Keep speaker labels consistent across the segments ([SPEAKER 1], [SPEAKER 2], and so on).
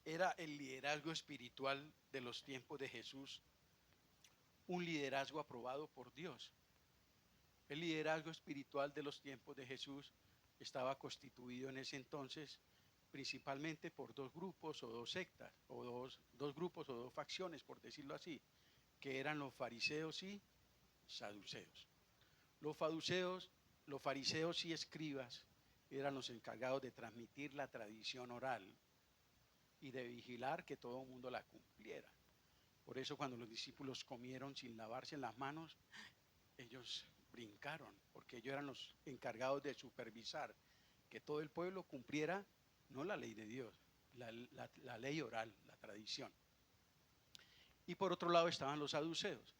[SPEAKER 1] Era el liderazgo espiritual de los tiempos de Jesús, un liderazgo aprobado por Dios. El liderazgo espiritual de los tiempos de Jesús estaba constituido en ese entonces principalmente por dos grupos o dos sectas, o dos grupos o dos facciones, por decirlo así, que eran los fariseos y saduceos. Los fariseos, los fariseos y escribas eran los encargados de transmitir la tradición oral y de vigilar que todo el mundo la cumpliera. Por eso cuando los discípulos comieron sin lavarse las manos, ellos brincaron, porque ellos eran los encargados de supervisar que todo el pueblo cumpliera no la ley de Dios, la ley oral, la tradición. Y por otro lado estaban los saduceos.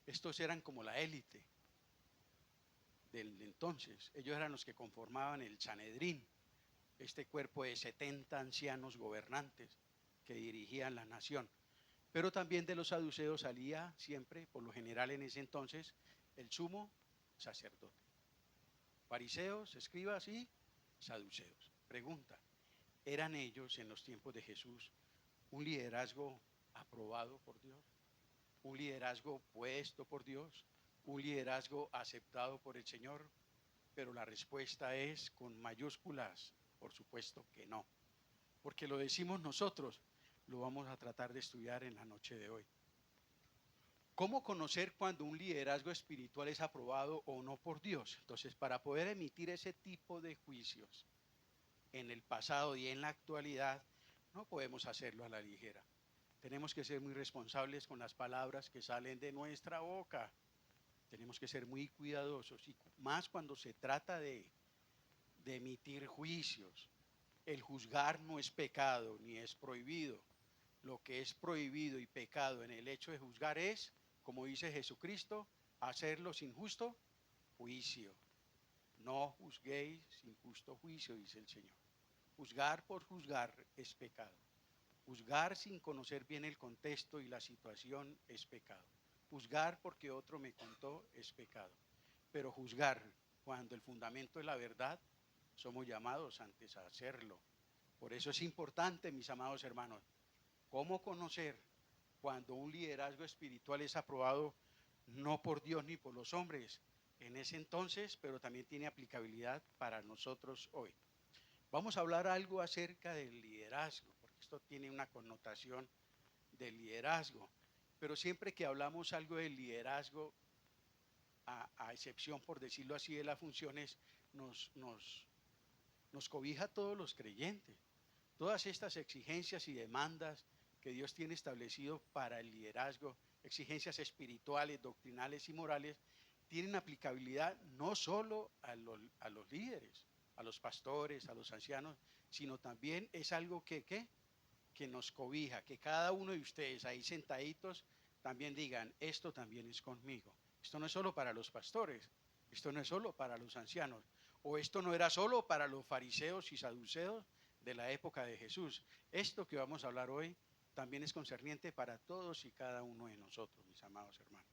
[SPEAKER 1] Estos eran como la élite del entonces. Ellos eran los que conformaban el Sanedrín, este cuerpo de 70 ancianos gobernantes que dirigían la nación. Pero también de los saduceos salía siempre, por lo general en ese entonces, el sumo sacerdote. Fariseos, escribas y saduceos. Pregunta, ¿eran ellos en los tiempos de Jesús un liderazgo aprobado por Dios? ¿Un liderazgo puesto por Dios? ¿Un liderazgo aceptado por el Señor? Pero la respuesta es con mayúsculas, por supuesto que no. Porque lo decimos nosotros, lo vamos a tratar de estudiar en la noche de hoy. ¿Cómo conocer cuando un liderazgo espiritual es aprobado o no por Dios? Entonces, para poder emitir ese tipo de juicios en el pasado y en la actualidad, no podemos hacerlo a la ligera. Tenemos que ser muy responsables con las palabras que salen de nuestra boca. Tenemos que ser muy cuidadosos y más cuando se trata de emitir juicios. El juzgar no es pecado ni es prohibido. Lo que es prohibido y pecado en el hecho de juzgar es, como dice Jesucristo, hacerlo sin justo juicio. No juzguéis sin justo juicio, dice el Señor. Juzgar por juzgar es pecado. Juzgar sin conocer bien el contexto y la situación es pecado. Juzgar porque otro me contó es pecado. Pero juzgar cuando el fundamento es la verdad, somos llamados antes a hacerlo. Por eso es importante, mis amados hermanos, cómo conocer cuando un liderazgo espiritual es aprobado no por Dios ni por los hombres en ese entonces, pero también tiene aplicabilidad para nosotros hoy. Vamos a hablar algo acerca del liderazgo, porque esto tiene una connotación de liderazgo, pero siempre que hablamos algo del liderazgo, a excepción, por decirlo así, de las funciones, nos cobija a todos los creyentes. Todas estas exigencias y demandas que Dios tiene establecido para el liderazgo, exigencias espirituales, doctrinales y morales, tienen aplicabilidad no solo a los líderes, a los pastores, a los ancianos, sino también es algo que nos cobija, que cada uno de ustedes ahí sentaditos también digan, esto también es conmigo. Esto no es solo para los pastores, esto no es solo para los ancianos, o esto no era solo para los fariseos y saduceos de la época de Jesús. Esto que vamos a hablar hoy también es concerniente para todos y cada uno de nosotros, mis amados hermanos.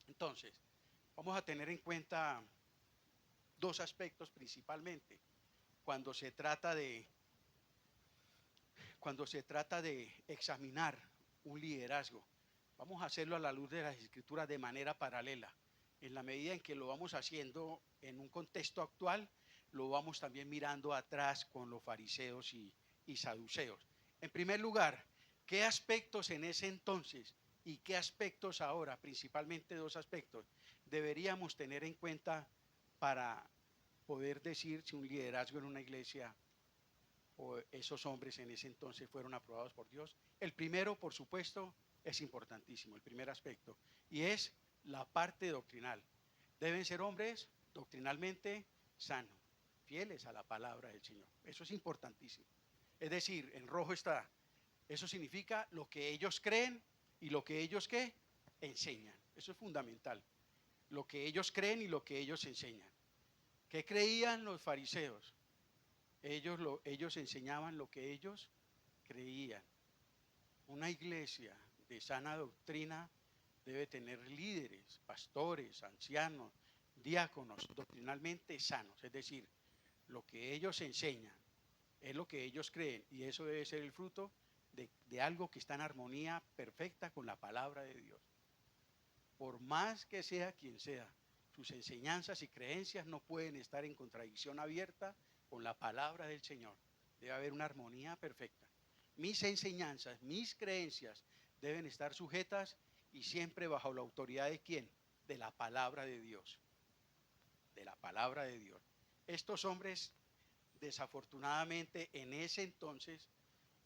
[SPEAKER 1] Entonces, vamos a tener en cuenta dos aspectos principalmente cuando se trata de examinar un liderazgo. Vamos a hacerlo a la luz de las escrituras de manera paralela. En la medida en que lo vamos haciendo en un contexto actual, lo vamos también mirando atrás con los fariseos y saduceos. En primer lugar, ¿qué aspectos en ese entonces y qué aspectos ahora, principalmente dos aspectos, deberíamos tener en cuenta para poder decir si un liderazgo en una iglesia o esos hombres en ese entonces fueron aprobados por Dios? El primero, por supuesto, es importantísimo, el primer aspecto, y es la parte doctrinal. Deben ser hombres doctrinalmente sanos, fieles a la palabra del Señor. Eso es importantísimo. Es decir, en rojo está, eso significa lo que ellos creen y lo que ellos ¿qué? Enseñan. Eso es fundamental. Lo que ellos creen y lo que ellos enseñan. ¿Qué creían los fariseos? Ellos enseñaban lo que ellos creían. Una iglesia de sana doctrina debe tener líderes, pastores, ancianos, diáconos, doctrinalmente sanos, es decir, lo que ellos enseñan Es lo que ellos creen y eso debe ser el fruto de algo que está en armonía perfecta con la palabra de Dios. Por más que sea quien sea, sus enseñanzas y creencias no pueden estar en contradicción abierta con la palabra del Señor. Debe haber una armonía perfecta. Mis enseñanzas, mis creencias deben estar sujetas y siempre bajo la autoridad de ¿quién? De la palabra de Dios. De la palabra de Dios. Estos hombres, desafortunadamente, en ese entonces,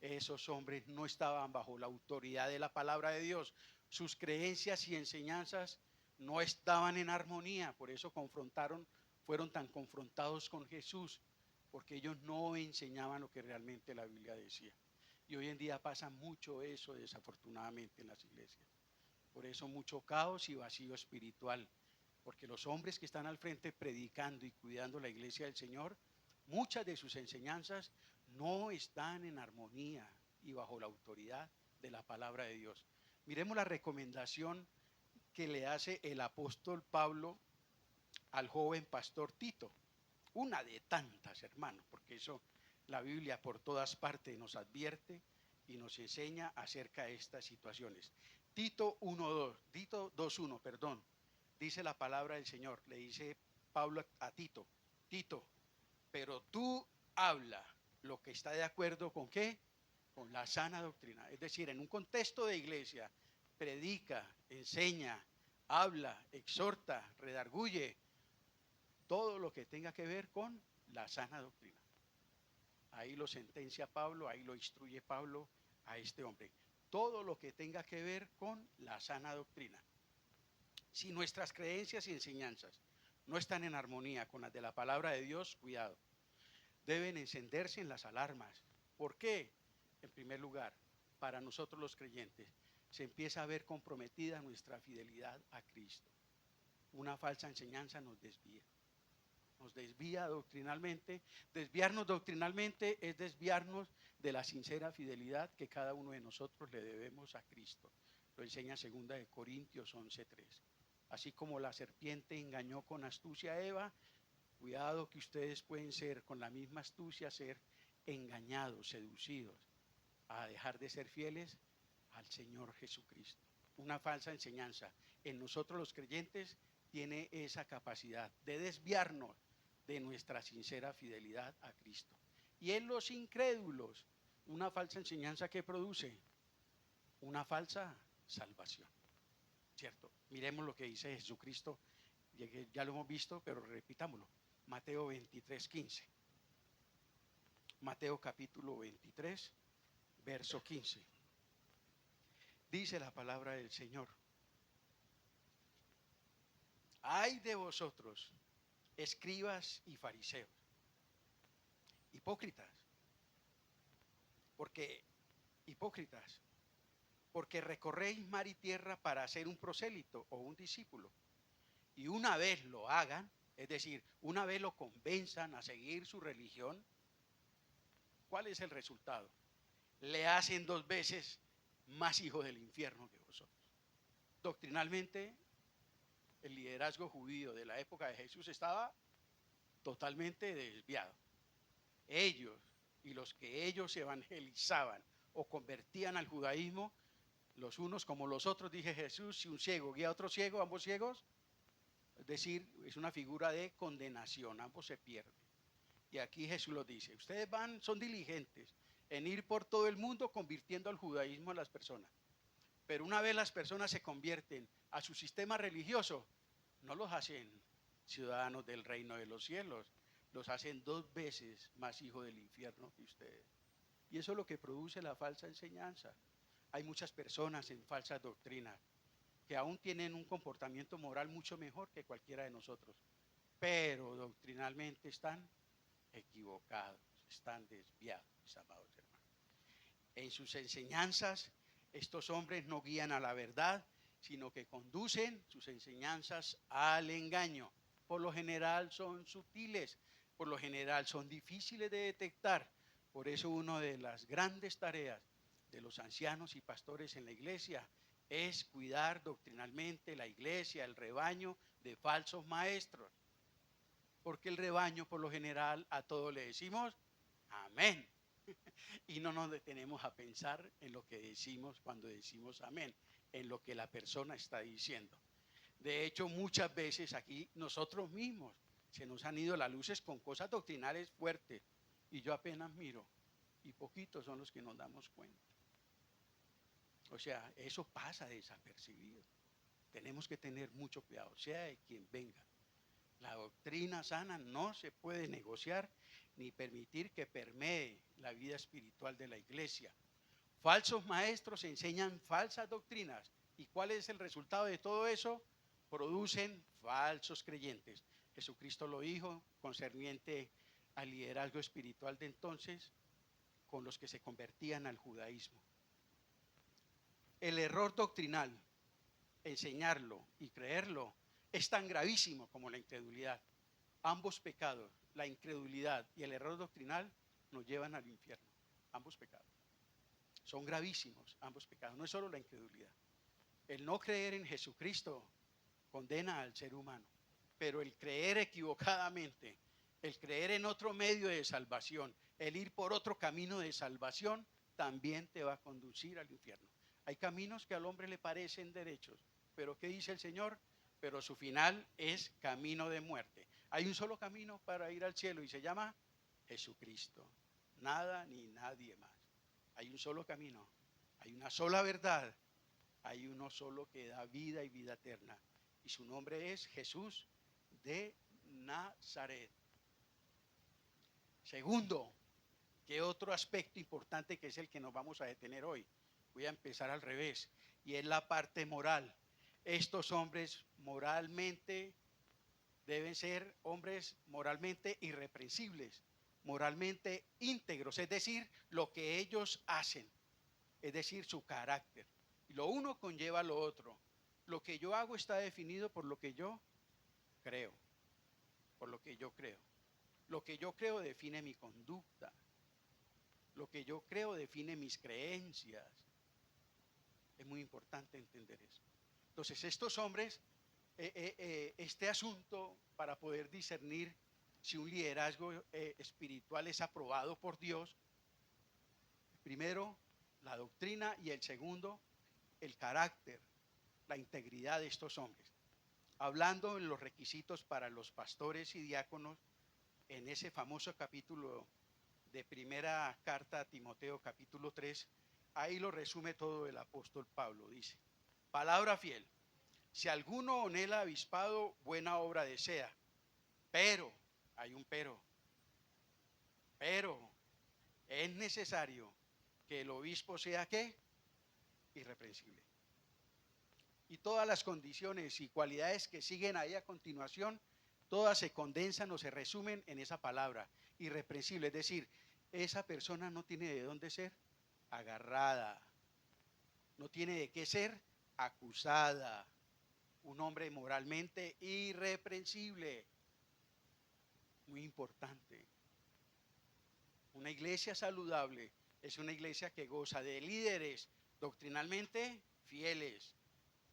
[SPEAKER 1] esos hombres no estaban bajo la autoridad de la palabra de Dios. Sus creencias y enseñanzas no estaban en armonía, por eso fueron tan confrontados con Jesús, porque ellos no enseñaban lo que realmente la Biblia decía. Y hoy en día pasa mucho eso, desafortunadamente, en las iglesias. Por eso mucho caos y vacío espiritual, porque los hombres que están al frente predicando y cuidando la iglesia del Señor, muchas de sus enseñanzas no están en armonía y bajo la autoridad de la palabra de Dios. Miremos la recomendación que le hace el apóstol Pablo al joven pastor Tito. Una de tantas, hermanos, porque eso la Biblia por todas partes nos advierte y nos enseña acerca de estas situaciones. Tito 2:1, perdón, dice la palabra del Señor, le dice Pablo a Tito, Tito, pero tú habla lo que está de acuerdo con ¿qué? Con la sana doctrina. Es decir, en un contexto de iglesia, predica, enseña, habla, exhorta, redarguye, todo lo que tenga que ver con la sana doctrina. Ahí lo sentencia Pablo, ahí lo instruye Pablo a este hombre. Todo lo que tenga que ver con la sana doctrina. Si nuestras creencias y enseñanzas no están en armonía con las de la palabra de Dios, cuidado. Deben encenderse en las alarmas. ¿Por qué? En primer lugar, para nosotros los creyentes, se empieza a ver comprometida nuestra fidelidad a Cristo. Una falsa enseñanza nos desvía doctrinalmente. Desviarnos doctrinalmente es desviarnos de la sincera fidelidad que cada uno de nosotros le debemos a Cristo. Lo enseña 2 Corintios 11:3. Así como la serpiente engañó con astucia a Eva, cuidado que ustedes pueden ser, con la misma astucia, ser engañados, seducidos, a dejar de ser fieles al Señor Jesucristo. Una falsa enseñanza en nosotros los creyentes tiene esa capacidad de desviarnos de nuestra sincera fidelidad a Cristo. Y en los incrédulos, una falsa enseñanza que produce una falsa salvación. ¿Cierto? Miremos lo que dice Jesucristo, ya lo hemos visto, pero repitámoslo. Mateo 23:15. Mateo capítulo 23, verso 15. Dice la palabra del Señor: ay de vosotros, escribas y fariseos, hipócritas, porque recorréis mar y tierra para hacer un prosélito o un discípulo. Y una vez lo hagan, es decir, una vez lo convenzan a seguir su religión, ¿cuál es el resultado? Le hacen 2 veces más hijo del infierno que vosotros. Doctrinalmente, el liderazgo judío de la época de Jesús estaba totalmente desviado. Ellos y los que ellos evangelizaban o convertían al judaísmo, los unos como los otros, dije Jesús, si un ciego guía a otro ciego, ambos ciegos, es decir, es una figura de condenación, ambos se pierden. Y aquí Jesús lo dice, ustedes son diligentes en ir por todo el mundo convirtiendo al judaísmo a las personas. Pero una vez las personas se convierten a su sistema religioso, no los hacen ciudadanos del reino de los cielos, los hacen 2 veces más hijos del infierno que ustedes. Y eso es lo que produce la falsa enseñanza. Hay muchas personas en falsas doctrinas que aún tienen un comportamiento moral mucho mejor que cualquiera de nosotros, pero doctrinalmente están equivocados, están desviados, mis amados hermanos. En sus enseñanzas, estos hombres no guían a la verdad, sino que conducen sus enseñanzas al engaño. Por lo general son sutiles, por lo general son difíciles de detectar. Por eso una de las grandes tareas de los ancianos y pastores en la iglesia es cuidar doctrinalmente la iglesia, el rebaño de falsos maestros. Porque el rebaño, por lo general, a todos le decimos Amén. Y no nos detenemos a pensar en lo que decimos cuando decimos amén, en lo que la persona está diciendo. De hecho, muchas veces aquí nosotros mismos se nos han ido las luces con cosas doctrinales fuertes y yo apenas miro y poquitos son los que nos damos cuenta. O sea, eso pasa desapercibido. Tenemos que tener mucho cuidado, sea de quien venga. La doctrina sana no se puede negociar ni permitir que permee la vida espiritual de la iglesia. Falsos maestros enseñan falsas doctrinas. ¿Y cuál es el resultado de todo eso? Producen falsos creyentes. Jesucristo lo dijo concerniente al liderazgo espiritual de entonces con los que se convertían al judaísmo. El error doctrinal, enseñarlo y creerlo, es tan gravísimo como la incredulidad. Ambos pecados, la incredulidad y el error doctrinal, nos llevan al infierno. Ambos pecados. Son gravísimos ambos pecados, no es solo la incredulidad. El no creer en Jesucristo condena al ser humano, pero el creer equivocadamente, el creer en otro medio de salvación, el ir por otro camino de salvación, también te va a conducir al infierno. Hay caminos que al hombre le parecen derechos, pero ¿qué dice el Señor? Pero su final es camino de muerte. Hay un solo camino para ir al cielo y se llama Jesucristo. Nada ni nadie más. Hay un solo camino, hay una sola verdad, hay uno solo que da vida y vida eterna. Y su nombre es Jesús de Nazaret. Segundo, ¿qué otro aspecto importante que es el que nos vamos a detener hoy? Voy a empezar al revés, y es la parte moral. Estos hombres moralmente deben ser hombres moralmente irreprensibles, moralmente íntegros, es decir, lo que ellos hacen, es decir, su carácter. Y lo uno conlleva lo otro. Lo que yo hago está definido por lo que yo creo, por lo que yo creo. Lo que yo creo define mi conducta. Lo que yo creo define mis creencias. Es muy importante entender eso. Entonces, estos hombres, este asunto para poder discernir si un liderazgo espiritual es aprobado por Dios, primero, la doctrina, y el segundo, el carácter, la integridad de estos hombres. Hablando en los requisitos para los pastores y diáconos, en ese famoso capítulo de primera carta a Timoteo, capítulo 3, ahí lo resume todo el apóstol Pablo. Dice, palabra fiel, si alguno anhela avispado, buena obra desea, pero, hay un pero es necesario que el obispo sea, ¿qué? Irreprensible. Y todas las condiciones y cualidades que siguen ahí a continuación, todas se condensan o se resumen en esa palabra, irreprensible. Es decir, esa persona no tiene de dónde ser agarrada, no tiene de qué ser acusada. Un hombre moralmente irreprensible. Muy importante. Una iglesia saludable es una iglesia que goza de líderes doctrinalmente fieles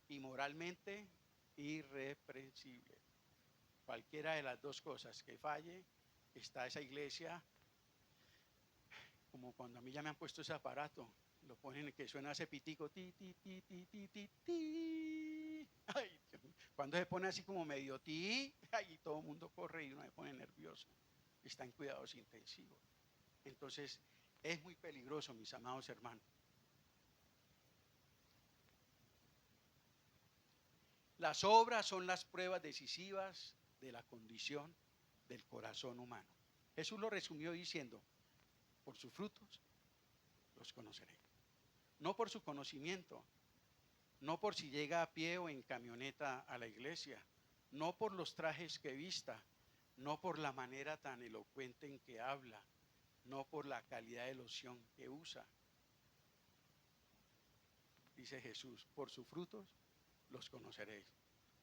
[SPEAKER 1] y moralmente irreprensibles. Cualquiera de las dos cosas que falle, está esa iglesia, como cuando a mí ya me han puesto ese aparato, lo ponen que suena ese pitico, ti, ti, ti, ti, ti, ti, ti. Ay, cuando se pone así como medio ti, ay, todo el mundo corre y uno se pone nervioso. Está en cuidados intensivos. Entonces, es muy peligroso, mis amados hermanos. Las obras son las pruebas decisivas de la condición del corazón humano. Jesús lo resumió diciendo, por sus frutos los conoceré. No por su conocimiento, no por si llega a pie o en camioneta a la iglesia, no por los trajes que vista, no por la manera tan elocuente en que habla, no por la calidad de loción que usa. Dice Jesús, por sus frutos los conoceréis.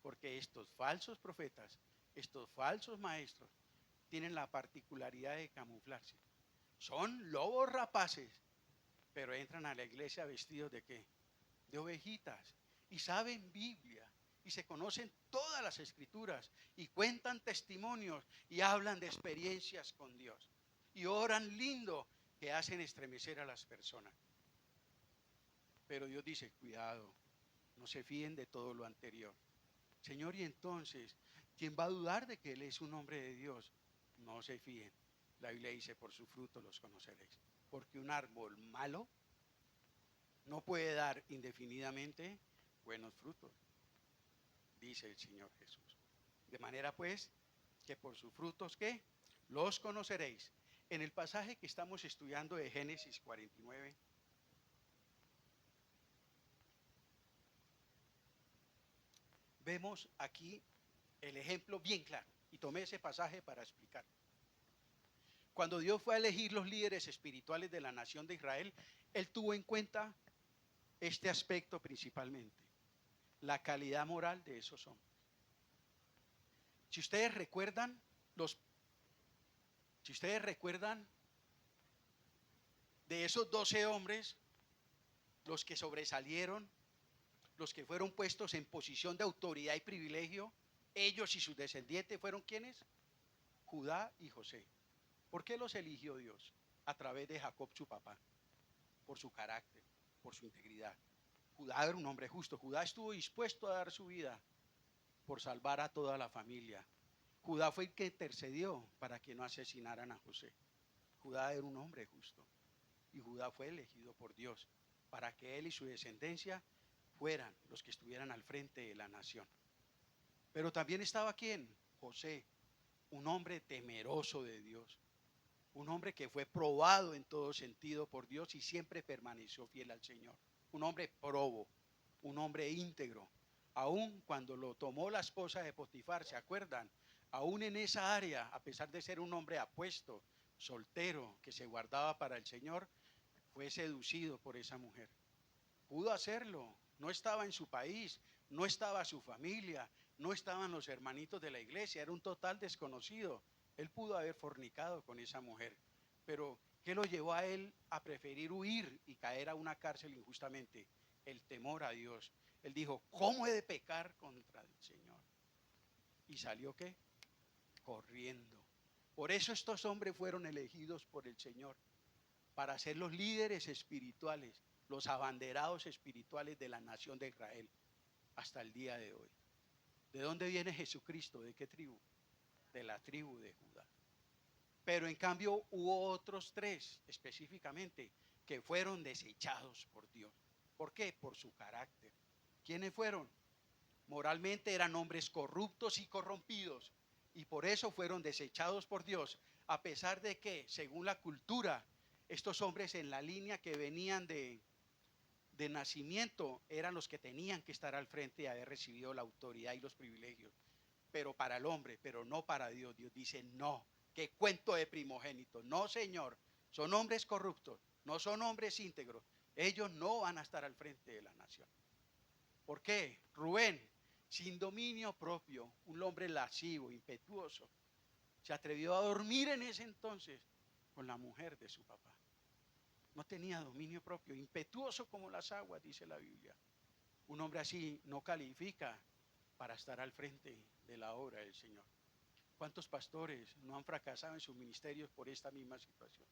[SPEAKER 1] Porque estos falsos profetas, estos falsos maestros, tienen la particularidad de camuflarse. Son lobos rapaces, pero entran a la iglesia vestidos ¿de qué? De ovejitas. Y saben Biblia, y se conocen todas las escrituras, y cuentan testimonios, y hablan de experiencias con Dios. y oran lindo que hacen estremecer a las personas. Pero Dios dice, cuidado, no se fíen de todo lo anterior. Señor, y entonces, ¿quién va a dudar de que Él es un hombre de Dios? No se fíen. La Biblia dice, por su fruto los conoceréis. Porque un árbol malo no puede dar indefinidamente buenos frutos, dice el Señor Jesús. De manera pues, que por sus frutos, ¿qué? Los conoceréis. En el pasaje que estamos estudiando de Génesis 49, vemos aquí el ejemplo bien claro. Y tomé ese pasaje para explicar. Cuando Dios fue a elegir los líderes espirituales de la nación de Israel, Él tuvo en cuenta este aspecto principalmente, la calidad moral de esos hombres. Si ustedes recuerdan, si ustedes recuerdan de esos 12 hombres, los que sobresalieron, los que fueron puestos en posición de autoridad y privilegio, ellos y sus descendientes fueron ¿quiénes? Judá y José. ¿Por qué los eligió Dios? A través de Jacob, su papá, por su carácter, por su integridad. Judá era un hombre justo. Judá estuvo dispuesto a dar su vida por salvar a toda la familia. Judá fue el que intercedió para que no asesinaran a José. Judá era un hombre justo y Judá fue elegido por Dios para que él y su descendencia fueran los que estuvieran al frente de la nación. Pero también estaba ¿quién? José, un hombre temeroso de Dios, un hombre que fue probado en todo sentido por Dios y siempre permaneció fiel al Señor. Un hombre probo, un hombre íntegro. Aún cuando lo tomó la esposa de Potifar, ¿se acuerdan? Aún en esa área, a pesar de ser un hombre apuesto, soltero, que se guardaba para el Señor, fue seducido por esa mujer. Pudo hacerlo, no estaba en su país, no estaba su familia, no estaban los hermanitos de la iglesia, era un total desconocido. Él pudo haber fornicado con esa mujer, pero ¿qué lo llevó a él a preferir huir y caer a una cárcel injustamente? El temor a Dios. Él dijo, ¿cómo he de pecar contra el Señor? ¿Y salió qué? Corriendo. Por eso estos hombres fueron elegidos por el Señor, para ser los líderes espirituales, los abanderados espirituales de la nación de Israel hasta el día de hoy. ¿De dónde viene Jesucristo? ¿De qué tribu? De la tribu de Judá. Pero en cambio hubo otros tres específicamente que fueron desechados por Dios. ¿Por qué? Por su carácter. ¿Quiénes fueron? Moralmente eran hombres corruptos y corrompidos y por eso fueron desechados por Dios, a pesar de que, según la cultura, estos hombres en la línea que venían de nacimiento eran los que tenían que estar al frente y haber recibido la autoridad y los privilegios. Pero para el hombre, pero no para Dios. Dios dice, no, qué cuento de primogénito. No, Señor, son hombres corruptos, no son hombres íntegros. Ellos no van a estar al frente de la nación. ¿Por qué? Rubén, sin dominio propio, un hombre lascivo, impetuoso, se atrevió a dormir en ese entonces con la mujer de su papá. No tenía dominio propio, impetuoso como las aguas, dice la Biblia. Un hombre así no califica para estar al frente de la obra del Señor. ¿Cuántos pastores no han fracasado en sus ministerios por esta misma situación?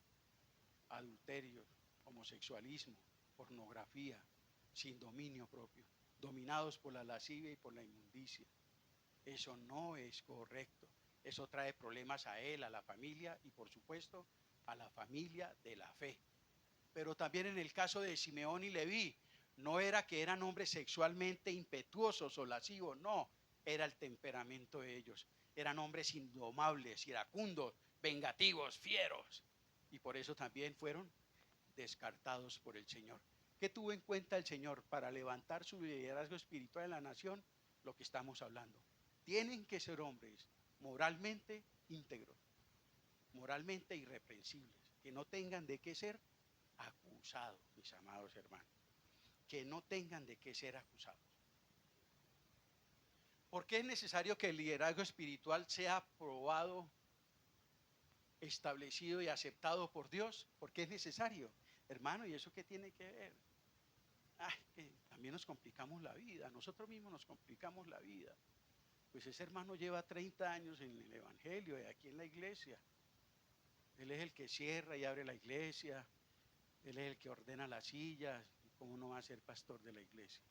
[SPEAKER 1] Adulterio, homosexualismo, pornografía, sin dominio propio, dominados por la lascivia y por la inmundicia. Eso no es correcto. Eso trae problemas a él, a la familia y por supuesto a la familia de la fe. Pero también en el caso de Simeón y Leví, no era que eran hombres sexualmente impetuosos o lascivos, no, era el temperamento de ellos. Eran hombres indomables, iracundos, vengativos, fieros. Y por eso también fueron descartados por el Señor. ¿Qué tuvo en cuenta el Señor para levantar su liderazgo espiritual en la nación? Lo que estamos hablando. Tienen que ser hombres moralmente íntegros, moralmente irreprensibles, que no tengan de qué ser acusados, mis amados hermanos, que no tengan de qué ser acusados. ¿Por qué es necesario que el liderazgo espiritual sea aprobado, establecido y aceptado por Dios? ¿Por qué es necesario? Hermano, ¿y eso qué tiene que ver? Que también nos complicamos la vida, nosotros mismos nos complicamos la vida. Pues ese hermano lleva 30 años en el Evangelio y aquí en la iglesia. Él es el que cierra y abre la iglesia. Él es el que ordena las sillas. ¿Cómo no va a ser pastor de la iglesia?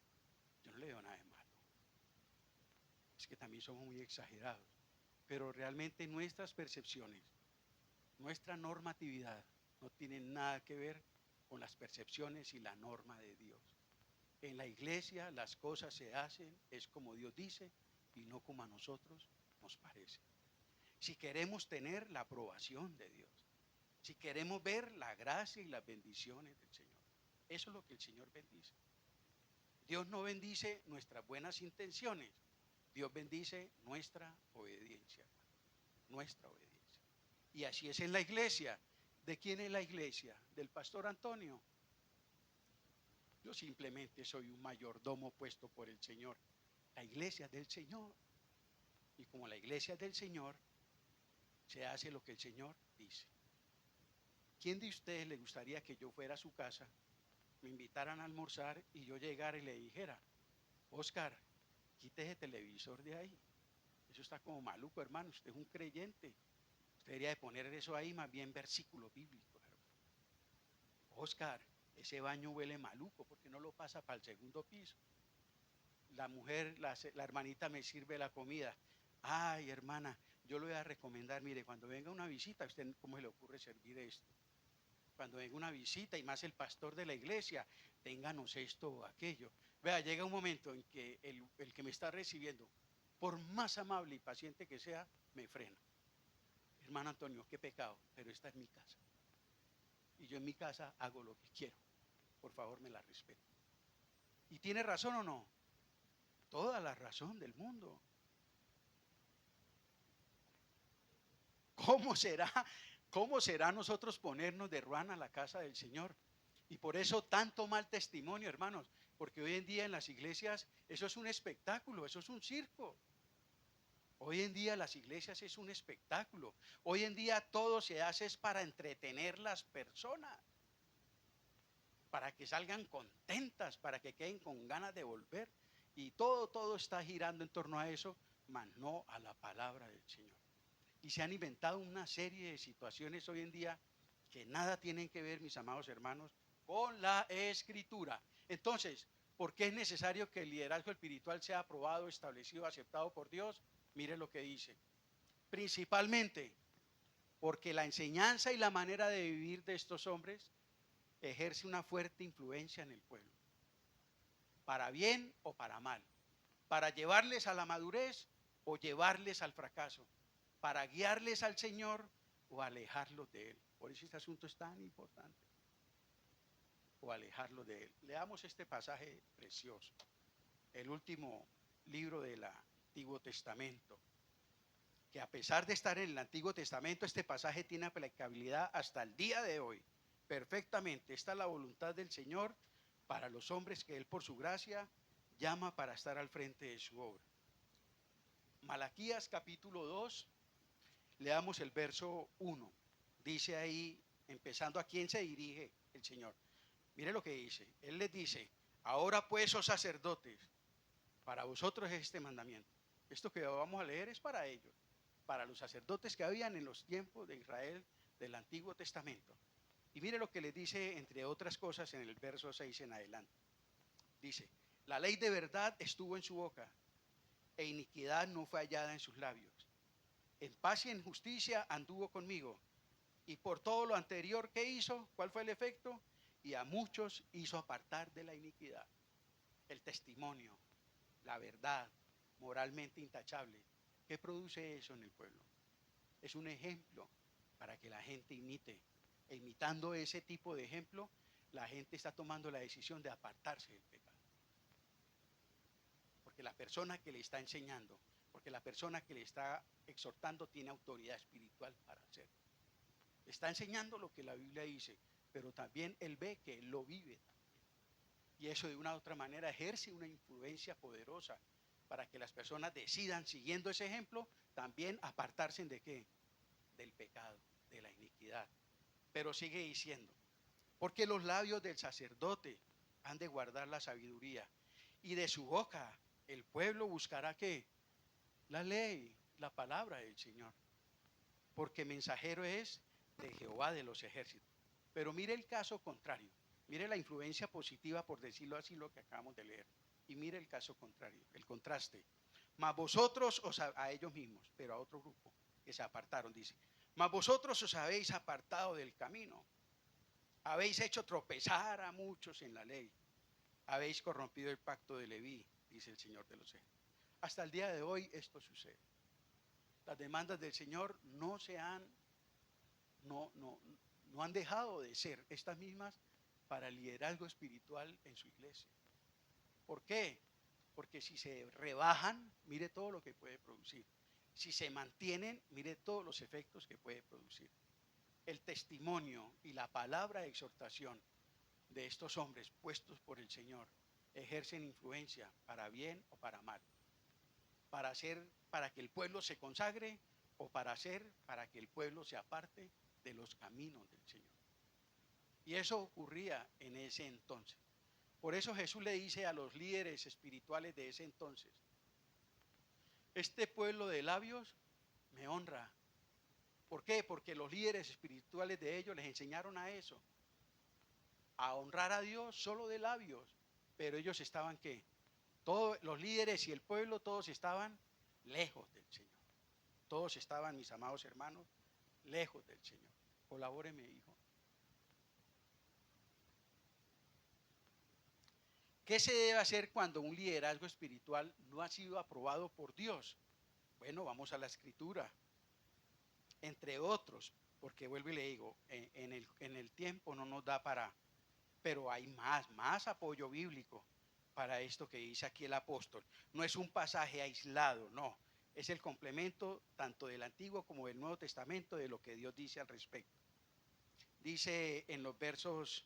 [SPEAKER 1] Yo no le veo nada de malo. Es que también somos muy exagerados. Pero realmente nuestras percepciones, nuestra normatividad no tiene nada que ver con las percepciones y la norma de Dios. En la iglesia las cosas se hacen, es como Dios dice y no como a nosotros nos parece. Si queremos tener la aprobación de Dios, si queremos ver la gracia y las bendiciones del Señor, eso es lo que el Señor bendice. Dios no bendice nuestras buenas intenciones, Dios bendice nuestra obediencia, nuestra obediencia. Y así es en la iglesia. ¿De quién es la iglesia? ¿Del pastor Antonio? Yo simplemente soy un mayordomo puesto por el Señor. La iglesia es del Señor. Y como la iglesia es del Señor, se hace lo que el Señor dice. ¿Quién de ustedes le gustaría que yo fuera a su casa, me invitaran a almorzar y yo llegara y le dijera, Oscar, quite ese televisor de ahí? Eso está como maluco, hermano. Usted es un creyente. Usted debería de poner eso ahí, más bien versículo bíblico, hermano. Oscar, ese baño huele maluco, ¿por qué no lo pasa para el segundo piso? La mujer, la hermanita me sirve la comida. Ay, hermana, yo le voy a recomendar, mire, cuando venga una visita, ¿a usted cómo se le ocurre servir esto? Cuando venga una visita y más el pastor de la iglesia, ténganos esto o aquello. Vea, llega un momento en que el que me está recibiendo, por más amable y paciente que sea, me frena. Hermano Antonio, qué pecado, pero esta es mi casa. Y yo en mi casa hago lo que quiero. Por favor, me la respeto. ¿Y tiene razón o no? Toda la razón del mundo. ¿Cómo será? ¿Cómo será nosotros ponernos de ruana a la casa del Señor? Y por eso tanto mal testimonio, hermanos, porque hoy en día en las iglesias eso es un espectáculo, eso es un circo. Hoy en día las iglesias es un espectáculo. Hoy en día todo se hace es para entretener las personas, para que salgan contentas, para que queden con ganas de volver. Y todo está girando en torno a eso, mas no a la palabra del Señor. Y se han inventado una serie de situaciones hoy en día que nada tienen que ver, mis amados hermanos, con la escritura. Entonces, ¿por qué es necesario que el liderazgo espiritual sea aprobado, establecido, aceptado por Dios? Mire lo que dice. Principalmente porque la enseñanza y la manera de vivir de estos hombres ejerce una fuerte influencia en el pueblo, para bien o para mal, para llevarles a la madurez o llevarles al fracaso, para guiarles al Señor o alejarlos de Él. Por eso este asunto es tan importante. O alejarlos de Él. Leamos este pasaje precioso, el último libro del Antiguo Testamento, que a pesar de estar en el Antiguo Testamento, este pasaje tiene aplicabilidad hasta el día de hoy. Perfectamente, esta es la voluntad del Señor para los hombres que Él por su gracia llama para estar al frente de su obra. Malaquías capítulo 2, leamos el verso 1. Dice ahí, empezando a quién se dirige el Señor. Mire lo que dice. Él les dice, ahora pues, oh sacerdotes, para vosotros es este mandamiento. Esto que vamos a leer es para ellos, para los sacerdotes que habían en los tiempos de Israel del Antiguo Testamento. Y mire lo que les dice, entre otras cosas, en el verso 6 en adelante. Dice, la ley de verdad estuvo en su boca, e iniquidad no fue hallada en sus labios. En paz y en justicia anduvo conmigo, y por todo lo anterior que hizo, ¿cuál fue el efecto? Y a muchos hizo apartar de la iniquidad. El testimonio, la verdad, moralmente intachable. ¿Qué produce eso en el pueblo? Es un ejemplo para que la gente imite. E imitando ese tipo de ejemplo, la gente está tomando la decisión de apartarse del pecado. Porque la persona que le está enseñando, porque la persona que le está exhortando tiene autoridad espiritual para hacerlo. Está enseñando lo que la Biblia dice, pero también él ve que él lo vive también. Y eso de una u otra manera ejerce una influencia poderosa para que las personas decidan, siguiendo ese ejemplo, también apartarse de qué? Del pecado, de la iniquidad. Pero sigue diciendo, porque los labios del sacerdote han de guardar la sabiduría, y de su boca el pueblo buscará ¿qué? La ley, la palabra del Señor. Porque mensajero es de Jehová de los ejércitos. Pero mire el caso contrario, mire la influencia positiva, por decirlo así, lo que acabamos de leer. Y mire el caso contrario, el contraste. Mas vosotros, a ellos mismos, pero a otro grupo que se apartaron, dice, mas vosotros os habéis apartado del camino, habéis hecho tropezar a muchos en la ley, habéis corrompido el pacto de Leví, dice el Señor de los ejércitos. Hasta el día de hoy esto sucede. Las demandas del Señor no han dejado de ser estas mismas para el liderazgo espiritual en su iglesia. ¿Por qué? Porque si se rebajan, mire todo lo que puede producir. Si se mantienen, mire todos los efectos que puede producir. El testimonio y la palabra de exhortación de estos hombres puestos por el Señor ejercen influencia para bien o para mal. Para que el pueblo se consagre o para que el pueblo se aparte de los caminos del Señor. Y eso ocurría en ese entonces. Por eso Jesús le dice a los líderes espirituales de ese entonces, este pueblo de labios me honra. ¿Por qué? Porque los líderes espirituales de ellos les enseñaron a eso, a honrar a Dios solo de labios. Pero ellos estaban, ¿qué? Todos los líderes y el pueblo, todos estaban lejos del Señor. Todos estaban, mis amados hermanos, lejos del Señor. Colabóreme, hijo. ¿Qué se debe hacer cuando un liderazgo espiritual no ha sido aprobado por Dios? Bueno, vamos a la Escritura. Entre otros, porque vuelvo y le digo, en el tiempo no nos da para, pero hay más apoyo bíblico para esto que dice aquí el apóstol. No es un pasaje aislado, no. Es el complemento tanto del Antiguo como del Nuevo Testamento de lo que Dios dice al respecto. Dice en los versos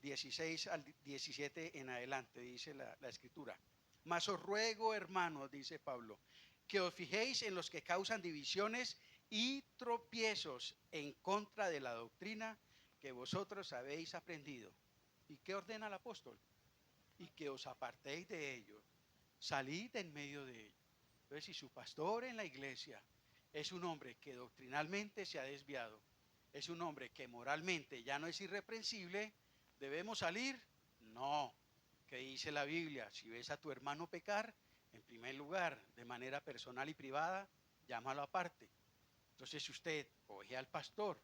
[SPEAKER 1] 16 al 17 en adelante, dice la Escritura. Mas os ruego, hermanos, dice Pablo, que os fijéis en los que causan divisiones y tropiezos en contra de la doctrina que vosotros habéis aprendido. ¿Y qué ordena el apóstol? Y que os apartéis de ellos, salid en medio de ellos. Entonces, si su pastor en la iglesia es un hombre que doctrinalmente se ha desviado, es un hombre que moralmente ya no es irreprensible, ¿debemos salir? No. ¿Qué dice la Biblia? Si ves a tu hermano pecar, en primer lugar, de manera personal y privada, llámalo aparte. Entonces, si usted coge al pastor,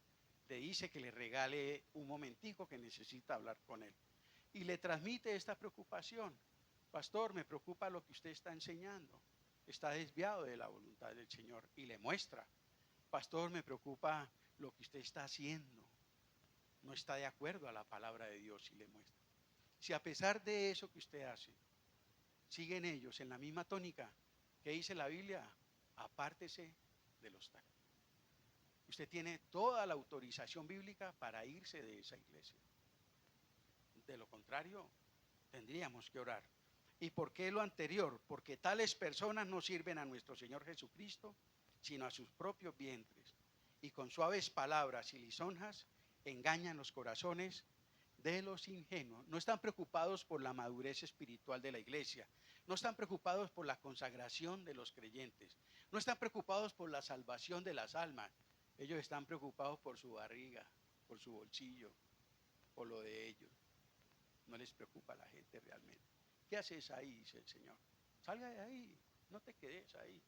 [SPEAKER 1] le dice que le regale un momentico que necesita hablar con él y le transmite esta preocupación. Pastor, me preocupa lo que usted está enseñando. Está desviado de la voluntad del Señor y le muestra. Pastor, me preocupa lo que usted está haciendo. No está de acuerdo a la palabra de Dios y le muestra. Si a pesar de eso que usted hace, siguen ellos en la misma tónica que dice la Biblia, apártese de los tacos. Usted tiene toda la autorización bíblica para irse de esa iglesia. De lo contrario, tendríamos que orar. ¿Y por qué lo anterior? Porque tales personas no sirven a nuestro Señor Jesucristo, sino a sus propios vientres. Y con suaves palabras y lisonjas engañan los corazones de los ingenuos. No están preocupados por la madurez espiritual de la iglesia. No están preocupados por la consagración de los creyentes. No están preocupados por la salvación de las almas. Ellos están preocupados por su barriga, por su bolsillo, por lo de ellos. No les preocupa a la gente realmente. ¿Qué haces ahí? Dice el Señor. Salga de ahí, no te quedes ahí.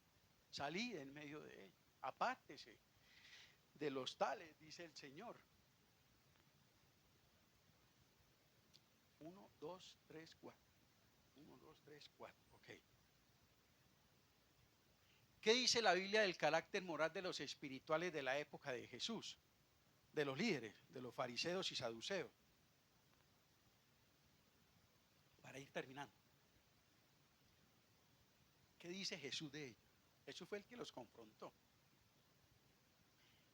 [SPEAKER 1] Salí en medio de ellos. Apártese de los tales, dice el Señor. 1, 2, 3, 4. 1, 2, 3, 4. Ok. ¿Qué dice la Biblia del carácter moral de los espirituales de la época de Jesús? De los líderes, de los fariseos y saduceos. Para ir terminando. ¿Qué dice Jesús de ellos? Jesús fue el que los confrontó.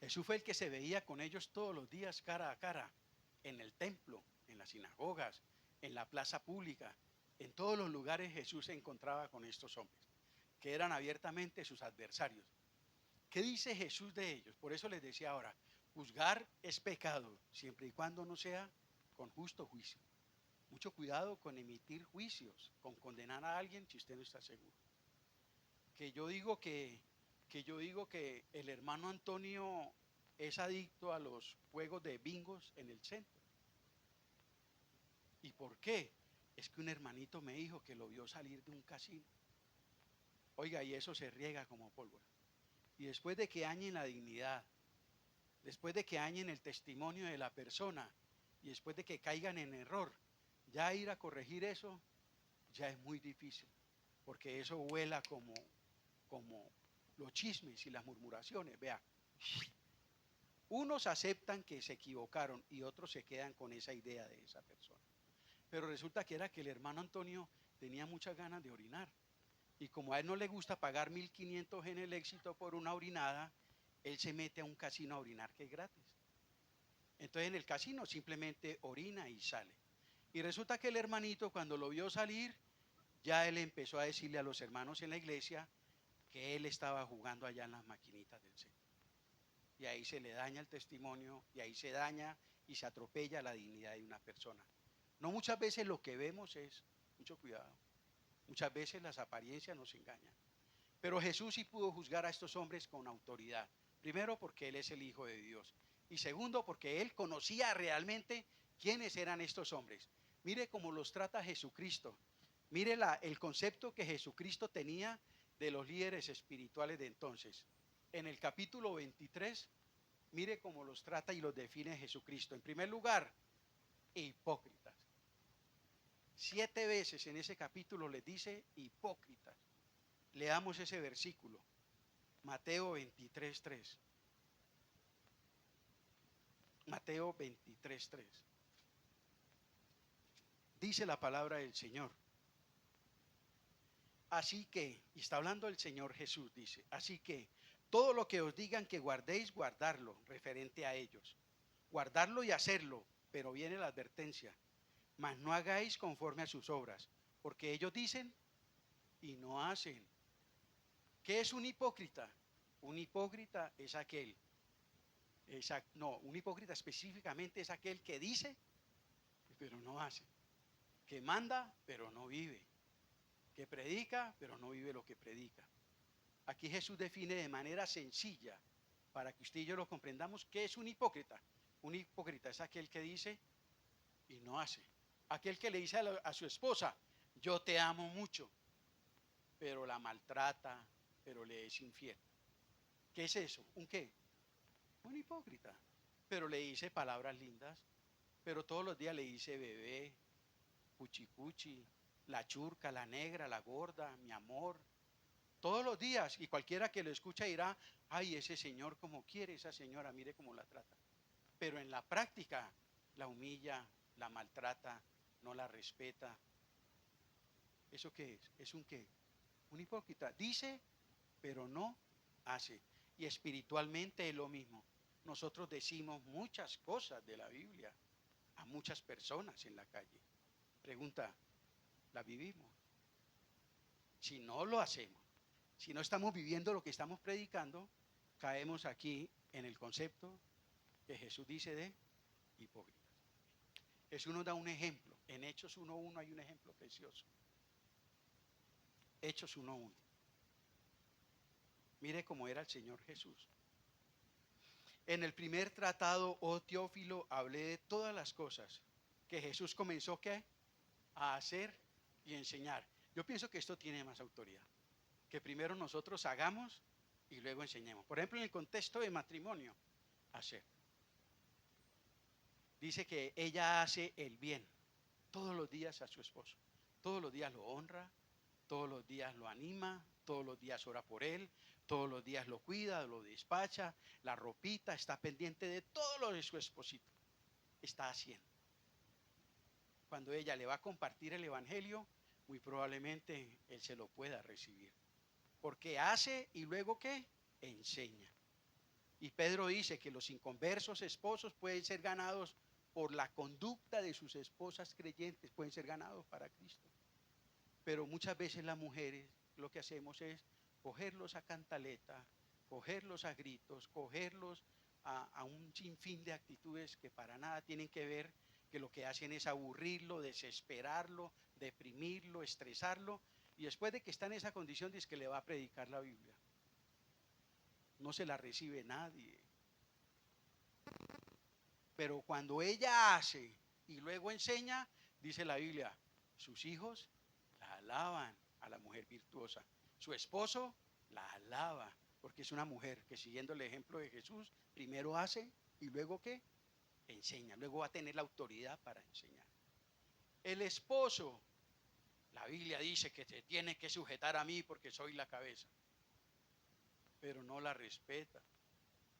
[SPEAKER 1] Jesús fue el que se veía con ellos todos los días cara a cara, en el templo, en las sinagogas, en la plaza pública, en todos los lugares Jesús se encontraba con estos hombres, que eran abiertamente sus adversarios. ¿Qué dice Jesús de ellos? Por eso les decía ahora, juzgar es pecado, siempre y cuando no sea con justo juicio. Mucho cuidado con emitir juicios, con condenar a alguien si usted no está seguro. Que yo digo que que yo digo que el hermano Antonio es adicto a los juegos de bingos en el centro. ¿Y por qué? Es que un hermanito me dijo que lo vio salir de un casino. Oiga, y eso se riega como pólvora. Y después de que añen la dignidad, después de que añen el testimonio de la persona, y después de que caigan en error, ya ir a corregir eso ya es muy difícil, porque eso vuela como los chismes y las murmuraciones. Vea, unos aceptan que se equivocaron y otros se quedan con esa idea de esa persona. Pero resulta que era que el hermano Antonio tenía muchas ganas de orinar. Y como a él no le gusta pagar 1.500 en el Éxito por una orinada, él se mete a un casino a orinar que es gratis. Entonces en el casino simplemente orina y sale. Y resulta que el hermanito cuando lo vio salir, ya él empezó a decirle a los hermanos en la iglesia que él estaba jugando allá en las maquinitas del centro. Y ahí se le daña el testimonio, y ahí se daña y se atropella la dignidad de una persona. No muchas veces lo que vemos es, mucho cuidado, muchas veces las apariencias nos engañan. Pero Jesús sí pudo juzgar a estos hombres con autoridad. Primero porque Él es el Hijo de Dios. Y segundo porque Él conocía realmente quiénes eran estos hombres. Mire cómo los trata Jesucristo. Mire el concepto que Jesucristo tenía de los líderes espirituales de entonces. En el capítulo 23, mire cómo los trata y los define Jesucristo. En primer lugar, hipócritas. 7 veces en ese capítulo les dice hipócritas. Leamos ese versículo. Mateo 23:3. Mateo 23:3. Dice la palabra del Señor. Así que, y está hablando el Señor Jesús, dice, así que todo lo que os digan que guardéis, guardarlo, referente a ellos. Guardarlo y hacerlo, pero viene la advertencia. Mas no hagáis conforme a sus obras, porque ellos dicen y no hacen. ¿Qué es un hipócrita? Un hipócrita es aquel, un hipócrita específicamente es aquel que dice, pero no hace, que manda, pero no vive, que predica, pero no vive lo que predica. Aquí Jesús define de manera sencilla, para que usted y yo lo comprendamos, qué es un hipócrita. Un hipócrita es aquel que dice y no hace. Aquel que le dice a su esposa, yo te amo mucho, pero la maltrata, pero le es infiel. ¿Qué es eso? ¿Un qué? Un hipócrita. Pero le dice palabras lindas, pero todos los días le dice bebé, cuchicuchi, la churca, la negra, la gorda, mi amor. Todos los días, y cualquiera que lo escucha dirá, ay, ese señor como quiere, esa señora, mire cómo la trata. Pero en la práctica la humilla, la maltrata, no la respeta. ¿Eso qué es? ¿Es un qué? Un hipócrita. Dice, pero no hace. Y espiritualmente es lo mismo. Nosotros decimos muchas cosas de la Biblia a muchas personas en la calle. Pregunta, ¿la vivimos? Si no lo hacemos, si no estamos viviendo lo que estamos predicando, caemos aquí en el concepto que Jesús dice de hipócritas. Jesús nos da un ejemplo. En Hechos 1:1 hay un ejemplo precioso. Hechos 1:1. Mire cómo era el Señor Jesús. En el primer tratado, oh Teófilo, hablé de todas las cosas que Jesús comenzó ¿qué? A hacer y enseñar. Yo pienso que esto tiene más autoridad. Que primero nosotros hagamos y luego enseñemos. Por ejemplo, en el contexto de matrimonio, hacer. Dice que ella hace el bien todos los días a su esposo. Todos los días lo honra, todos los días lo anima, todos los días ora por él, todos los días lo cuida, lo despacha, la ropita, está pendiente de todo lo de su esposito. Está haciendo. Cuando ella le va a compartir el evangelio, muy probablemente él se lo pueda recibir. Porque hace y luego ¿qué? Enseña. Y Pedro dice que los inconversos esposos pueden ser ganados por la conducta de sus esposas creyentes, pueden ser ganados para Cristo. Pero muchas veces las mujeres lo que hacemos es cogerlos a cantaleta, cogerlos a gritos, cogerlos a un sinfín de actitudes que para nada tienen que ver, que lo que hacen es aburrirlo, desesperarlo, deprimirlo, estresarlo, y después de que está en esa condición dice que le va a predicar la Biblia. no se la recibe nadie. Pero cuando ella hace y luego enseña, dice la Biblia, sus hijos la alaban a la mujer virtuosa. Su esposo la alaba, porque es una mujer que siguiendo el ejemplo de Jesús, primero hace y luego ¿qué? Enseña. Luego va a tener la autoridad para enseñar. El esposo, la Biblia dice que se tiene que sujetar a mí porque soy la cabeza. Pero no la respeta,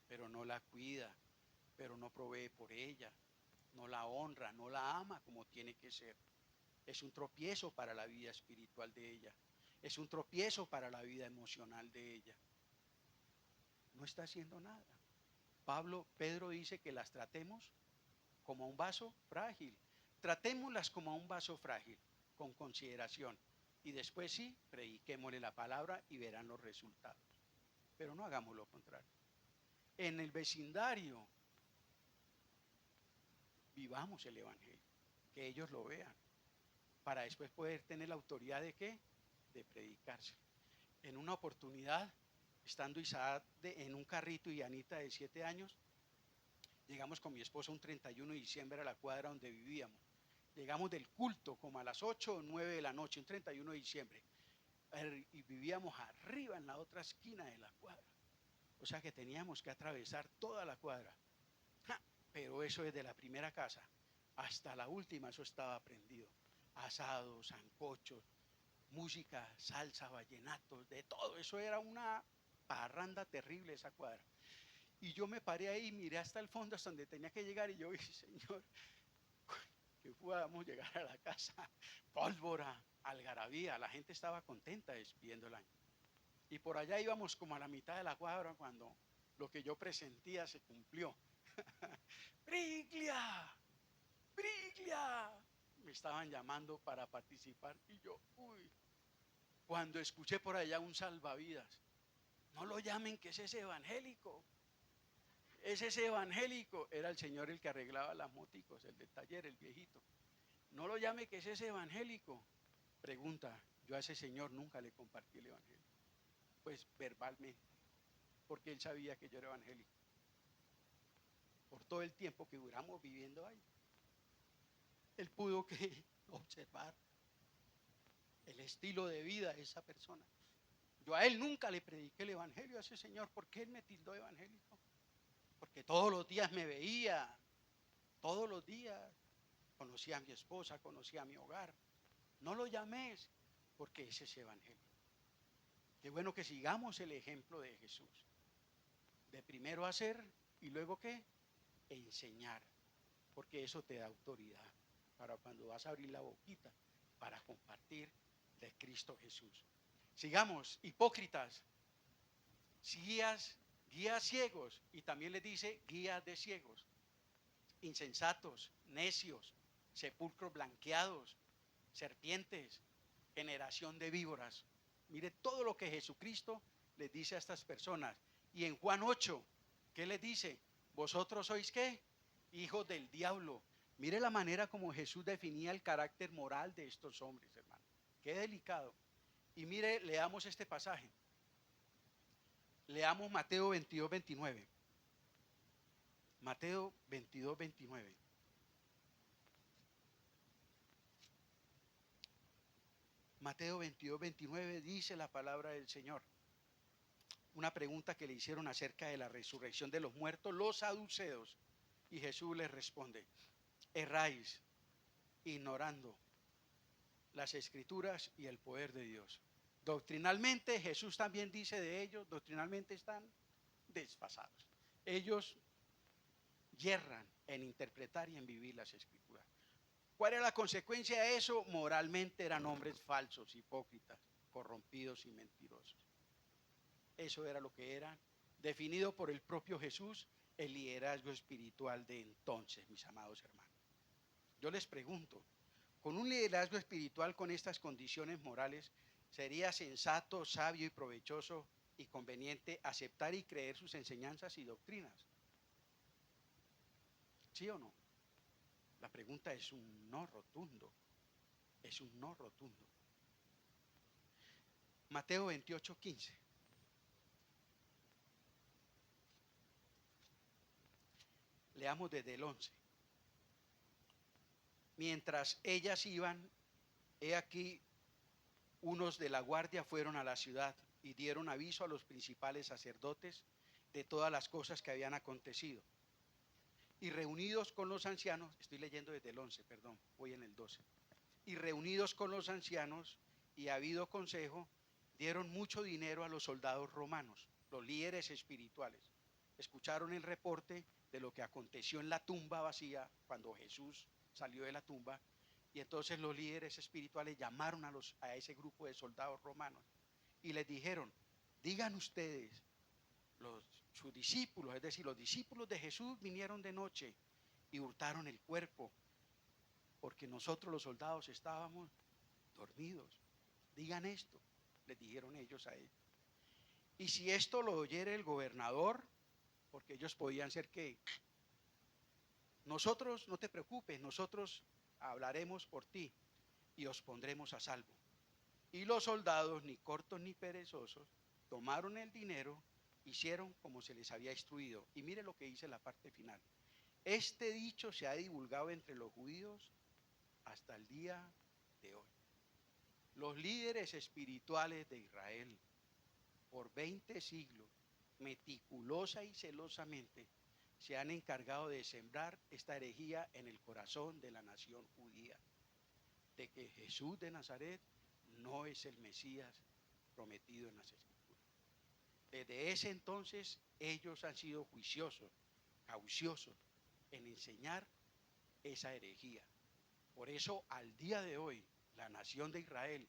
[SPEAKER 1] pero no la cuida, pero no provee por ella, no la honra, no la ama como tiene que ser. Es un tropiezo para la vida espiritual de ella. Es un tropiezo para la vida emocional de ella. No está haciendo nada. Pedro dice que las tratemos como a un vaso frágil. Tratémoslas como a un vaso frágil, con consideración. Y después sí, prediquémosle la palabra y verán los resultados. Pero no hagamos lo contrario. En el vecindario, vivamos el evangelio, que ellos lo vean, para después poder tener la autoridad de ¿qué? De predicarse. En una oportunidad, estando Isaac en un carrito y Anita de 7 años, llegamos con mi esposa un 31 de diciembre a la cuadra donde vivíamos. Llegamos del culto como a las 8 o 9 de la noche, un 31 de diciembre, y vivíamos arriba en la otra esquina de la cuadra. O sea que teníamos que atravesar toda la cuadra. Pero eso desde la primera casa hasta la última, eso estaba prendido. Asados, sancochos, música, salsa, vallenatos, de todo. Eso era una parranda terrible esa cuadra. Y yo me paré ahí, miré hasta el fondo, hasta donde tenía que llegar, y yo dije, Señor, que podamos llegar a la casa. Pólvora, algarabía, la gente estaba contenta despidiendo el año. Y por allá íbamos como a la mitad de la cuadra cuando lo que yo presentía se cumplió. ¡Briglia! ¡Briglia! Me estaban llamando para participar y yo, uy, cuando escuché por allá un salvavidas, no lo llamen que es ese evangélico. Es ese evangélico, era el señor el que arreglaba las moticos, el del taller, el viejito. No lo llame que es ese evangélico. Pregunta, yo a ese señor nunca le compartí el evangelio. Pues verbalmente, porque él sabía que yo era evangélico. Por todo el tiempo que duramos viviendo ahí. Él pudo que observar el estilo de vida de esa persona. Yo a él nunca le prediqué el evangelio a ese señor. ¿Por qué él me tildó evangélico? Porque todos los días me veía, todos los días conocía a mi esposa, conocía a mi hogar. No lo llames porque ese es evangelio. Qué bueno que sigamos el ejemplo de Jesús. De primero hacer y luego ¿qué? Enseñar. Porque eso te da autoridad para cuando vas a abrir la boquita para compartir de Cristo Jesús. Sigamos, hipócritas, guías ciegos, y también les dice guías de ciegos, insensatos, necios, sepulcros blanqueados, serpientes, generación de víboras. Mire todo lo que Jesucristo les dice a estas personas. Y en Juan 8, ¿qué les dice? ¿Vosotros sois qué? Hijos del diablo. Mire la manera como Jesús definía el carácter moral de estos hombres, hermano. Qué delicado. Y mire, leamos este pasaje. Leamos Mateo 22, 29. Mateo 22, 29. Mateo 22, 29 dice la palabra del Señor. Una pregunta que le hicieron acerca de la resurrección de los muertos los saduceos. Y Jesús les responde, erráis ignorando las escrituras y el poder de Dios. Doctrinalmente, Jesús también dice de ellos, doctrinalmente están desfasados. Ellos yerran en interpretar y en vivir las escrituras. ¿Cuál era la consecuencia de eso? Moralmente eran hombres falsos, hipócritas, corrompidos y mentirosos. Eso era lo que eran, definido por el propio Jesús, el liderazgo espiritual de entonces, mis amados hermanos. Yo les pregunto, con un liderazgo espiritual con estas condiciones morales, ¿sería sensato, sabio y provechoso y conveniente aceptar y creer sus enseñanzas y doctrinas? ¿Sí o no? La pregunta es un no rotundo. Es un no rotundo. Mateo 28, 15. Leamos desde el 11. Mientras ellas iban, he aquí, unos de la guardia fueron a la ciudad y dieron aviso a los principales sacerdotes de todas las cosas que habían acontecido. Y reunidos con los ancianos, estoy leyendo desde el 11, perdón, voy en el 12. Y reunidos con los ancianos y habido consejo, dieron mucho dinero a los soldados romanos, los líderes espirituales. Escucharon el reporte de lo que aconteció en la tumba vacía cuando Jesús salió de la tumba, y entonces los líderes espirituales llamaron a ese grupo de soldados romanos y les dijeron: digan ustedes, sus discípulos, es decir, los discípulos de Jesús vinieron de noche y hurtaron el cuerpo, porque nosotros los soldados estábamos dormidos. Digan esto, les dijeron ellos a ellos. Y si esto lo oyere el gobernador, porque ellos podían ser que nosotros, no te preocupes, nosotros hablaremos por ti y os pondremos a salvo. Y los soldados, ni cortos ni perezosos, tomaron el dinero, hicieron como se les había instruido. Y mire lo que dice la parte final. Este dicho se ha divulgado entre los judíos hasta el día de hoy. Los líderes espirituales de Israel, por 20 siglos, meticulosa y celosamente, se han encargado de sembrar esta herejía en el corazón de la nación judía, de que Jesús de Nazaret no es el Mesías prometido en las Escrituras. Desde ese entonces ellos han sido juiciosos, cauciosos en enseñar esa herejía. Por eso al día de hoy la nación de Israel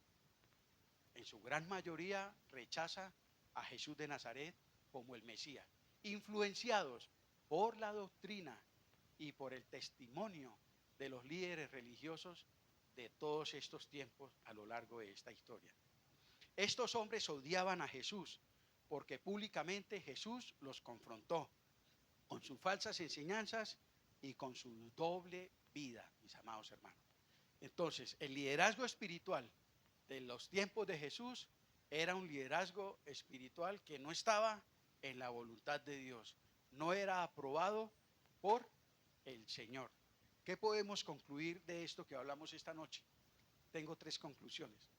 [SPEAKER 1] en su gran mayoría rechaza a Jesús de Nazaret como el Mesías, influenciados por la doctrina y por el testimonio de los líderes religiosos de todos estos tiempos a lo largo de esta historia. Estos hombres odiaban a Jesús porque públicamente Jesús los confrontó con sus falsas enseñanzas y con su doble vida, mis amados hermanos. Entonces, el liderazgo espiritual de los tiempos de Jesús era un liderazgo espiritual que no estaba en la voluntad de Dios, no era aprobado por el Señor. ¿Qué podemos concluir de esto que hablamos esta noche? Tengo 3 conclusiones.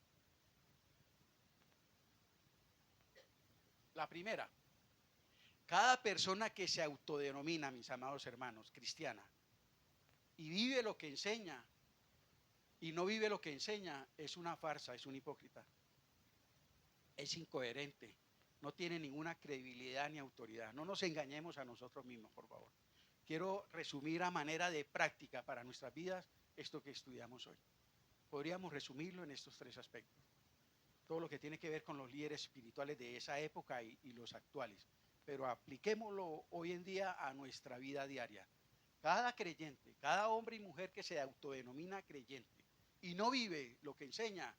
[SPEAKER 1] La primera, cada persona que se autodenomina, mis amados hermanos, cristiana, y vive lo que enseña, y no vive lo que enseña, es una farsa, es un hipócrita, es incoherente, no tiene ninguna credibilidad ni autoridad. No nos engañemos a nosotros mismos, por favor. Quiero resumir a manera de práctica para nuestras vidas esto que estudiamos hoy. Podríamos resumirlo en estos 3 aspectos. Todo lo que tiene que ver con los líderes espirituales de esa época y los actuales. Pero apliquémoslo hoy en día a nuestra vida diaria. Cada creyente, cada hombre y mujer que se autodenomina creyente y no vive lo que enseña,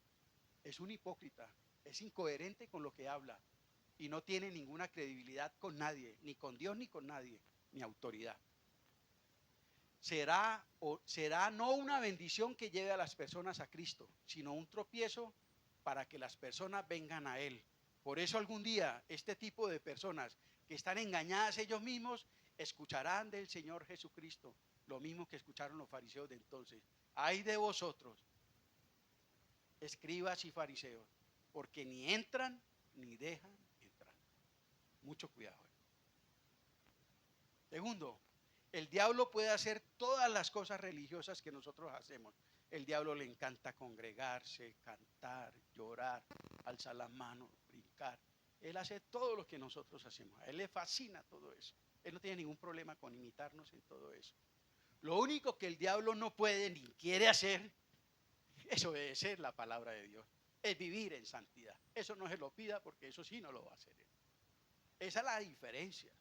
[SPEAKER 1] es un hipócrita, es incoherente con lo que habla y no tiene ninguna credibilidad con nadie, ni con Dios ni con nadie, ni autoridad. Será no una bendición que lleve a las personas a Cristo, sino un tropiezo para que las personas vengan a Él. Por eso algún día este tipo de personas que están engañadas ellos mismos escucharán del Señor Jesucristo, lo mismo que escucharon los fariseos de entonces. Ay de vosotros, escribas y fariseos, porque ni entran ni dejan entrar. Mucho cuidado. Segundo, el diablo puede hacer todas las cosas religiosas que nosotros hacemos. El diablo le encanta congregarse, cantar, llorar, alzar las manos, brincar. Él hace todo lo que nosotros hacemos. A él le fascina todo eso. Él no tiene ningún problema con imitarnos en todo eso. Lo único que el diablo no puede ni quiere hacer es obedecer la palabra de Dios. Es vivir en santidad. Eso no se lo pida porque eso sí no lo va a hacer él. Esa es la diferencia.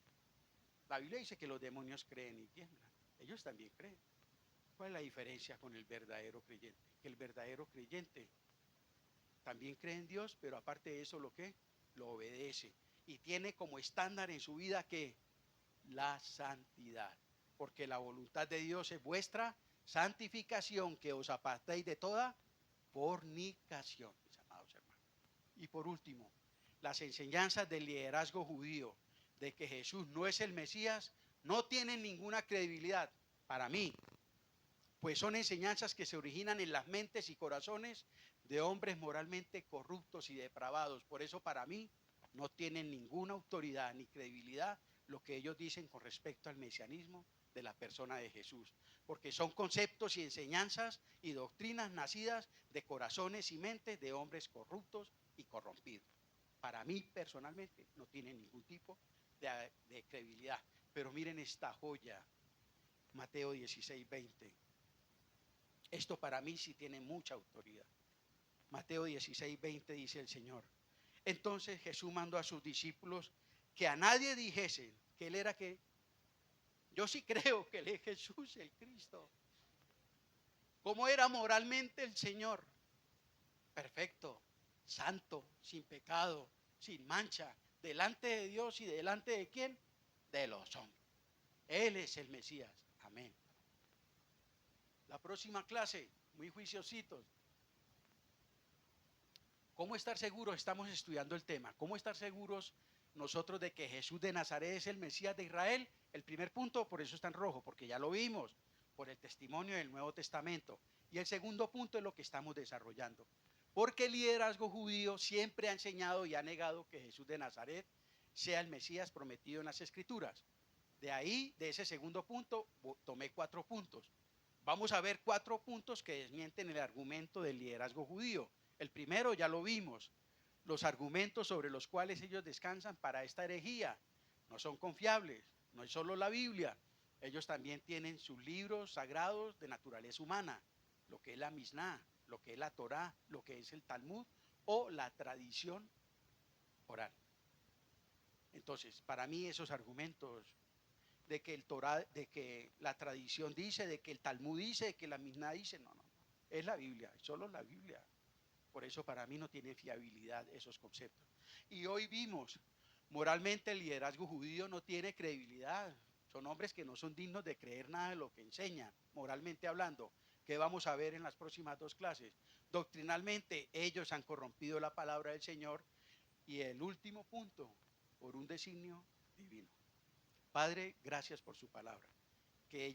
[SPEAKER 1] La Biblia dice que los demonios creen y tiemblan. Ellos también creen. ¿Cuál es la diferencia con el verdadero creyente? Que el verdadero creyente también cree en Dios, pero aparte de eso, ¿lo qué? Lo obedece. Y tiene como estándar en su vida que la santidad. Porque la voluntad de Dios es vuestra santificación, que os apartéis de toda fornicación, mis amados hermanos. Y por último, las enseñanzas del liderazgo judío de que Jesús no es el Mesías no tienen ninguna credibilidad para mí, pues son enseñanzas que se originan en las mentes y corazones de hombres moralmente corruptos y depravados. Por eso para mí no tienen ninguna autoridad ni credibilidad lo que ellos dicen con respecto al mesianismo de la persona de Jesús, porque son conceptos y enseñanzas y doctrinas nacidas de corazones y mentes de hombres corruptos y corrompidos. Para mí personalmente no tienen ningún tipo de credibilidad. Pero miren esta joya, Mateo 16:20. Esto para mí sí tiene mucha autoridad. Mateo 16:20 dice el Señor. Entonces Jesús mandó a sus discípulos que a nadie dijesen que Él era que. Yo sí creo que Él es Jesús el Cristo. ¿Cómo era moralmente el Señor? Perfecto, santo, sin pecado, sin mancha, delante de Dios y delante de quién? De los hombres. Él es el Mesías. Amén. La próxima clase, muy juiciositos. ¿Cómo estar seguros? Estamos estudiando el tema. ¿Cómo estar seguros nosotros de que Jesús de Nazaret es el Mesías de Israel? El primer punto, por eso está en rojo, porque ya lo vimos, por el testimonio del Nuevo Testamento. Y el segundo punto es lo que estamos desarrollando. Porque el liderazgo judío siempre ha enseñado y ha negado que Jesús de Nazaret sea el Mesías prometido en las Escrituras. De ahí, de ese segundo punto, tomé 4 puntos. Vamos a ver 4 puntos que desmienten el argumento del liderazgo judío. El primero ya lo vimos, los argumentos sobre los cuales ellos descansan para esta herejía no son confiables, no es solo la Biblia, ellos también tienen sus libros sagrados de naturaleza humana, lo que es la Misná, lo que es la Torá, lo que es el Talmud o la tradición oral. Entonces, para mí esos argumentos de que el Torá, de que la tradición dice, de que el Talmud dice, de que la Misná dice, no, es la Biblia, es solo la Biblia. Por eso para mí no tiene fiabilidad esos conceptos. Y hoy vimos, moralmente el liderazgo judío no tiene credibilidad. Son hombres que no son dignos de creer nada de lo que enseñan, moralmente hablando, que vamos a ver en las próximas 2 clases. Doctrinalmente ellos han corrompido la palabra del Señor. Y el último punto, por un designio divino. Padre, gracias por su palabra.